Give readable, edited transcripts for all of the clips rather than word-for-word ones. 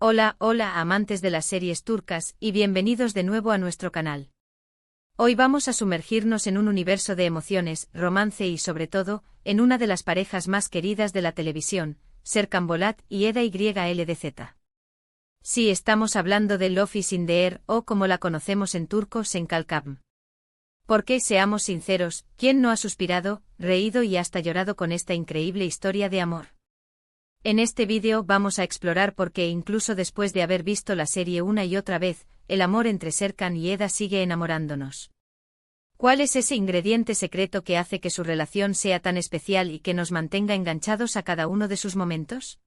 Hola, hola amantes de las series turcas y bienvenidos de nuevo a nuestro canal. Hoy vamos a sumergirnos en un universo de emociones, romance y sobre todo, en una de las parejas más queridas de la televisión, Serkan Bolat y Eda YLDZ. Sí, estamos hablando de Love is in the Air o como la conocemos en turco Sen Kalkam. Porque, seamos sinceros, ¿quién no ha suspirado, reído y hasta llorado con esta increíble historia de amor? En este vídeo vamos a explorar por qué incluso después de haber visto la serie una y otra vez, el amor entre Serkan y Eda sigue enamorándonos. ¿Cuál es ese ingrediente secreto que hace que su relación sea tan especial y que nos mantenga enganchados a cada uno de sus momentos?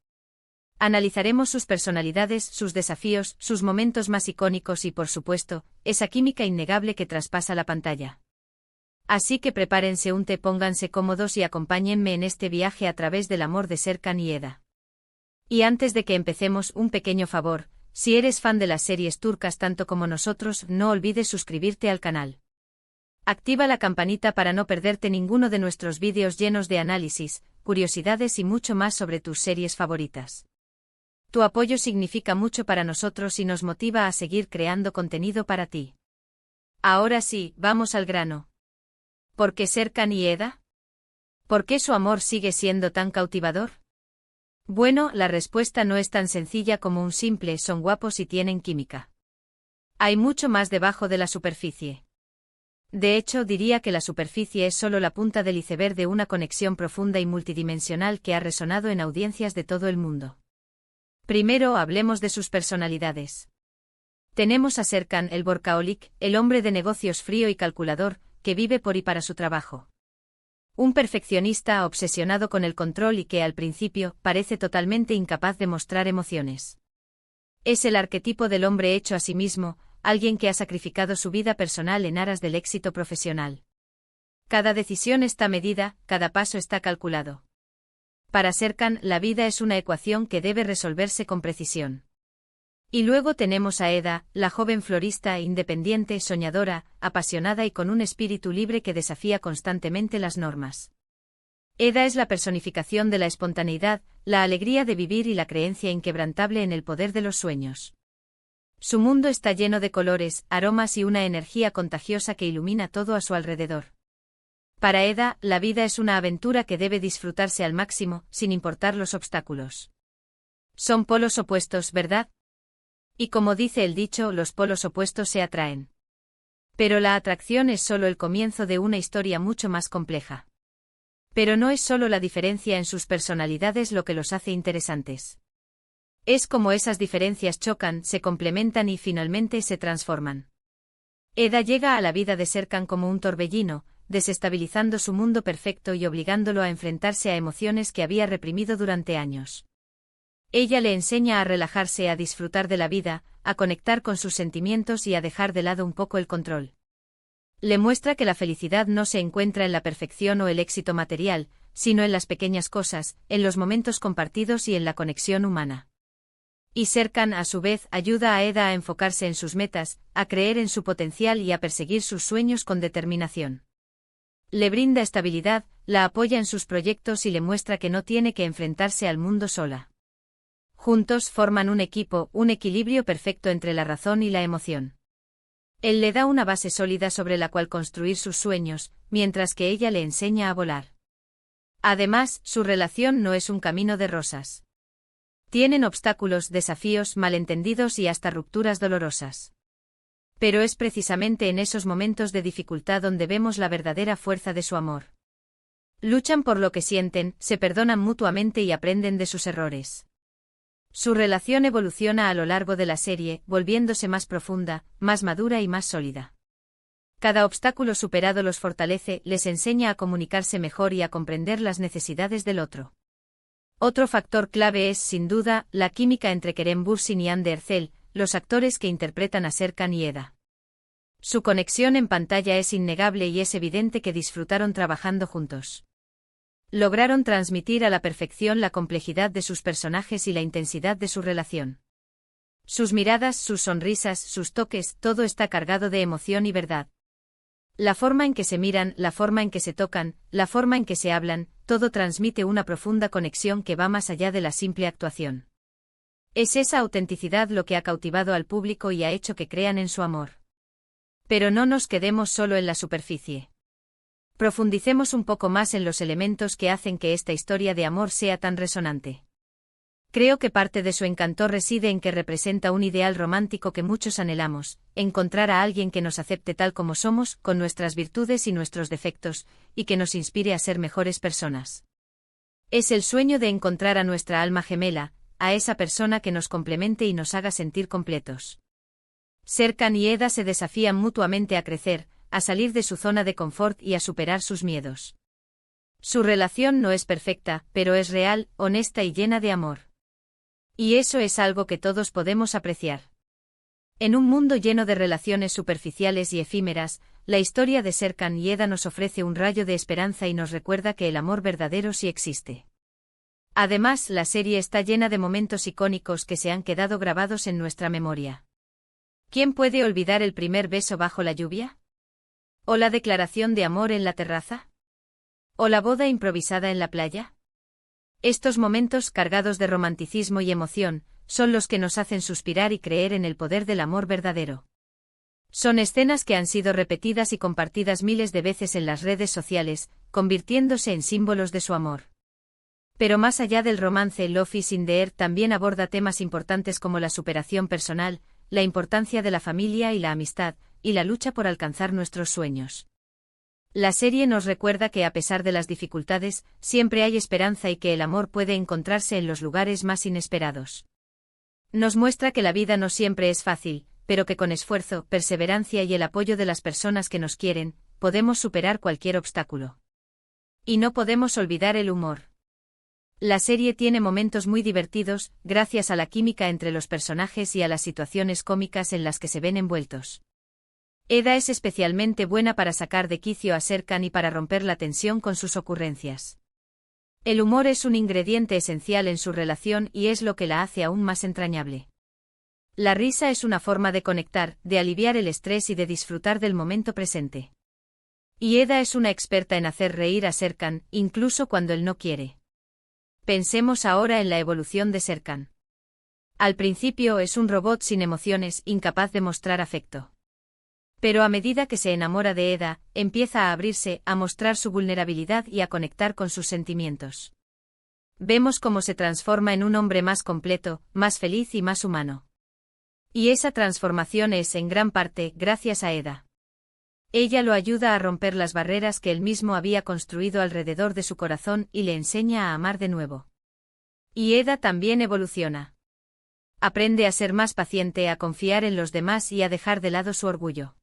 Analizaremos sus personalidades, sus desafíos, sus momentos más icónicos y por supuesto, esa química innegable que traspasa la pantalla. Así que prepárense un té, pónganse cómodos y acompáñenme en este viaje a través del amor de Serkan y Eda. Y antes de que empecemos, un pequeño favor, si eres fan de las series turcas tanto como nosotros, no olvides suscribirte al canal. Activa la campanita para no perderte ninguno de nuestros vídeos llenos de análisis, curiosidades y mucho más sobre tus series favoritas. Tu apoyo significa mucho para nosotros y nos motiva a seguir creando contenido para ti. Ahora sí, vamos al grano. ¿Por qué Serkan y Eda? ¿Por qué su amor sigue siendo tan cautivador? Bueno, la respuesta no es tan sencilla como un simple son guapos y tienen química. Hay mucho más debajo de la superficie. De hecho, diría que la superficie es solo la punta del iceberg de una conexión profunda y multidimensional que ha resonado en audiencias de todo el mundo. Primero hablemos de sus personalidades. Tenemos a Serkan, el workaholic, el hombre de negocios frío y calculador, que vive por y para su trabajo. Un perfeccionista obsesionado con el control y que al principio parece totalmente incapaz de mostrar emociones. Es el arquetipo del hombre hecho a sí mismo, alguien que ha sacrificado su vida personal en aras del éxito profesional. Cada decisión está medida, cada paso está calculado. Para Serkan, la vida es una ecuación que debe resolverse con precisión. Y luego tenemos a Eda, la joven florista independiente, soñadora, apasionada y con un espíritu libre que desafía constantemente las normas. Eda es la personificación de la espontaneidad, la alegría de vivir y la creencia inquebrantable en el poder de los sueños. Su mundo está lleno de colores, aromas y una energía contagiosa que ilumina todo a su alrededor. Para Eda, la vida es una aventura que debe disfrutarse al máximo, sin importar los obstáculos. Son polos opuestos, ¿verdad? Y como dice el dicho, los polos opuestos se atraen. Pero la atracción es solo el comienzo de una historia mucho más compleja. Pero no es solo la diferencia en sus personalidades lo que los hace interesantes. Es como esas diferencias chocan, se complementan y finalmente se transforman. Eda llega a la vida de Serkan como un torbellino, desestabilizando su mundo perfecto y obligándolo a enfrentarse a emociones que había reprimido durante años. Ella le enseña a relajarse, a disfrutar de la vida, a conectar con sus sentimientos y a dejar de lado un poco el control. Le muestra que la felicidad no se encuentra en la perfección o el éxito material, sino en las pequeñas cosas, en los momentos compartidos y en la conexión humana. Y Serkan, a su vez, ayuda a Eda a enfocarse en sus metas, a creer en su potencial y a perseguir sus sueños con determinación. Le brinda estabilidad, la apoya en sus proyectos y le muestra que no tiene que enfrentarse al mundo sola. Juntos forman un equipo, un equilibrio perfecto entre la razón y la emoción. Él le da una base sólida sobre la cual construir sus sueños, mientras que ella le enseña a volar. Además, su relación no es un camino de rosas. Tienen obstáculos, desafíos, malentendidos y hasta rupturas dolorosas. Pero es precisamente en esos momentos de dificultad donde vemos la verdadera fuerza de su amor. Luchan por lo que sienten, se perdonan mutuamente y aprenden de sus errores. Su relación evoluciona a lo largo de la serie, volviéndose más profunda, más madura y más sólida. Cada obstáculo superado los fortalece, les enseña a comunicarse mejor y a comprender las necesidades del otro. Otro factor clave es, sin duda, la química entre Kerem Bürsin y Hande Erçel, los actores que interpretan a Serkan y Eda. Su conexión en pantalla es innegable y es evidente que disfrutaron trabajando juntos. Lograron transmitir a la perfección la complejidad de sus personajes y la intensidad de su relación. Sus miradas, sus sonrisas, sus toques, todo está cargado de emoción y verdad. La forma en que se miran, la forma en que se tocan, la forma en que se hablan, todo transmite una profunda conexión que va más allá de la simple actuación. Es esa autenticidad lo que ha cautivado al público y ha hecho que crean en su amor. Pero no nos quedemos solo en la superficie. Profundicemos un poco más en los elementos que hacen que esta historia de amor sea tan resonante. Creo que parte de su encanto reside en que representa un ideal romántico que muchos anhelamos, encontrar a alguien que nos acepte tal como somos, con nuestras virtudes y nuestros defectos, y que nos inspire a ser mejores personas. Es el sueño de encontrar a nuestra alma gemela, a esa persona que nos complemente y nos haga sentir completos. Serkan y Eda se desafían mutuamente a crecer, a salir de su zona de confort y a superar sus miedos. Su relación no es perfecta, pero es real, honesta y llena de amor. Y eso es algo que todos podemos apreciar. En un mundo lleno de relaciones superficiales y efímeras, la historia de Serkan y Eda nos ofrece un rayo de esperanza y nos recuerda que el amor verdadero sí existe. Además, la serie está llena de momentos icónicos que se han quedado grabados en nuestra memoria. ¿Quién puede olvidar el primer beso bajo la lluvia? ¿O la declaración de amor en la terraza? ¿O la boda improvisada en la playa? Estos momentos cargados de romanticismo y emoción, son los que nos hacen suspirar y creer en el poder del amor verdadero. Son escenas que han sido repetidas y compartidas miles de veces en las redes sociales, convirtiéndose en símbolos de su amor. Pero más allá del romance, Love is in the Air también aborda temas importantes como la superación personal, la importancia de la familia y la amistad, y la lucha por alcanzar nuestros sueños. La serie nos recuerda que a pesar de las dificultades, siempre hay esperanza y que el amor puede encontrarse en los lugares más inesperados. Nos muestra que la vida no siempre es fácil, pero que con esfuerzo, perseverancia y el apoyo de las personas que nos quieren, podemos superar cualquier obstáculo. Y no podemos olvidar el humor. La serie tiene momentos muy divertidos, gracias a la química entre los personajes y a las situaciones cómicas en las que se ven envueltos. Eda es especialmente buena para sacar de quicio a Serkan y para romper la tensión con sus ocurrencias. El humor es un ingrediente esencial en su relación y es lo que la hace aún más entrañable. La risa es una forma de conectar, de aliviar el estrés y de disfrutar del momento presente. Y Eda es una experta en hacer reír a Serkan, incluso cuando él no quiere. Pensemos ahora en la evolución de Serkan. Al principio es un robot sin emociones, incapaz de mostrar afecto. Pero a medida que se enamora de Eda, empieza a abrirse, a mostrar su vulnerabilidad y a conectar con sus sentimientos. Vemos cómo se transforma en un hombre más completo, más feliz y más humano. Y esa transformación es, en gran parte, gracias a Eda. Ella lo ayuda a romper las barreras que él mismo había construido alrededor de su corazón y le enseña a amar de nuevo. Y Eda también evoluciona. Aprende a ser más paciente, a confiar en los demás y a dejar de lado su orgullo.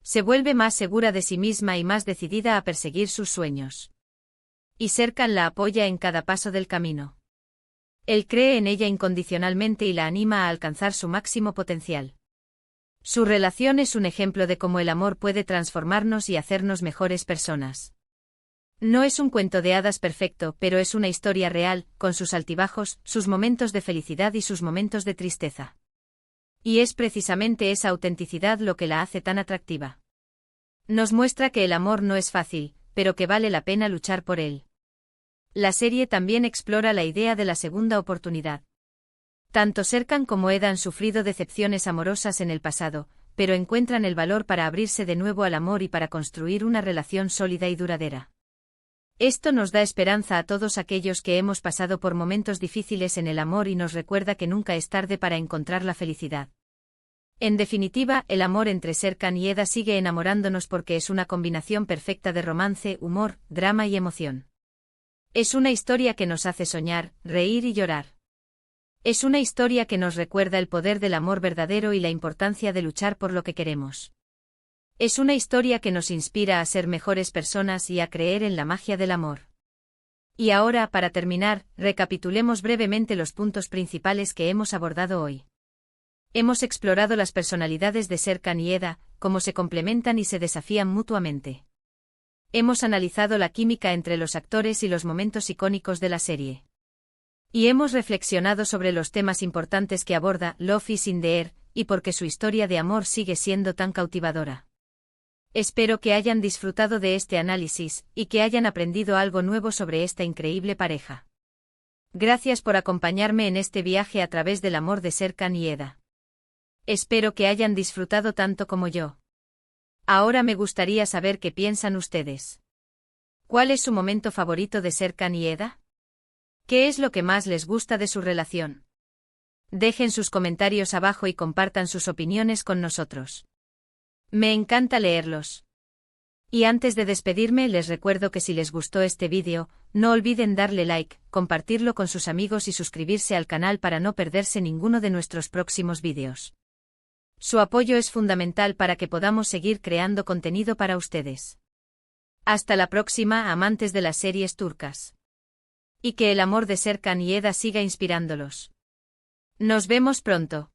Se vuelve más segura de sí misma y más decidida a perseguir sus sueños. Y Serkan la apoya en cada paso del camino. Él cree en ella incondicionalmente y la anima a alcanzar su máximo potencial. Su relación es un ejemplo de cómo el amor puede transformarnos y hacernos mejores personas. No es un cuento de hadas perfecto, pero es una historia real, con sus altibajos, sus momentos de felicidad y sus momentos de tristeza. Y es precisamente esa autenticidad lo que la hace tan atractiva. Nos muestra que el amor no es fácil, pero que vale la pena luchar por él. La serie también explora la idea de la segunda oportunidad. Tanto Serkan como Eda han sufrido decepciones amorosas en el pasado, pero encuentran el valor para abrirse de nuevo al amor y para construir una relación sólida y duradera. Esto nos da esperanza a todos aquellos que hemos pasado por momentos difíciles en el amor y nos recuerda que nunca es tarde para encontrar la felicidad. En definitiva, el amor entre Serkan y Eda sigue enamorándonos porque es una combinación perfecta de romance, humor, drama y emoción. Es una historia que nos hace soñar, reír y llorar. Es una historia que nos recuerda el poder del amor verdadero y la importancia de luchar por lo que queremos. Es una historia que nos inspira a ser mejores personas y a creer en la magia del amor. Y ahora, para terminar, recapitulemos brevemente los puntos principales que hemos abordado hoy. Hemos explorado las personalidades de Serkan y Eda, cómo se complementan y se desafían mutuamente. Hemos analizado la química entre los actores y los momentos icónicos de la serie. Y hemos reflexionado sobre los temas importantes que aborda Love is in the Air, y por qué su historia de amor sigue siendo tan cautivadora. Espero que hayan disfrutado de este análisis, y que hayan aprendido algo nuevo sobre esta increíble pareja. Gracias por acompañarme en este viaje a través del amor de Serkan y Eda. Espero que hayan disfrutado tanto como yo. Ahora me gustaría saber qué piensan ustedes. ¿Cuál es su momento favorito de Serkan y Eda? ¿Qué es lo que más les gusta de su relación? Dejen sus comentarios abajo y compartan sus opiniones con nosotros. Me encanta leerlos. Y antes de despedirme les recuerdo que si les gustó este vídeo, no olviden darle like, compartirlo con sus amigos y suscribirse al canal para no perderse ninguno de nuestros próximos vídeos. Su apoyo es fundamental para que podamos seguir creando contenido para ustedes. Hasta la próxima, amantes de las series turcas. Y que el amor de Serkan y Eda siga inspirándolos. Nos vemos pronto.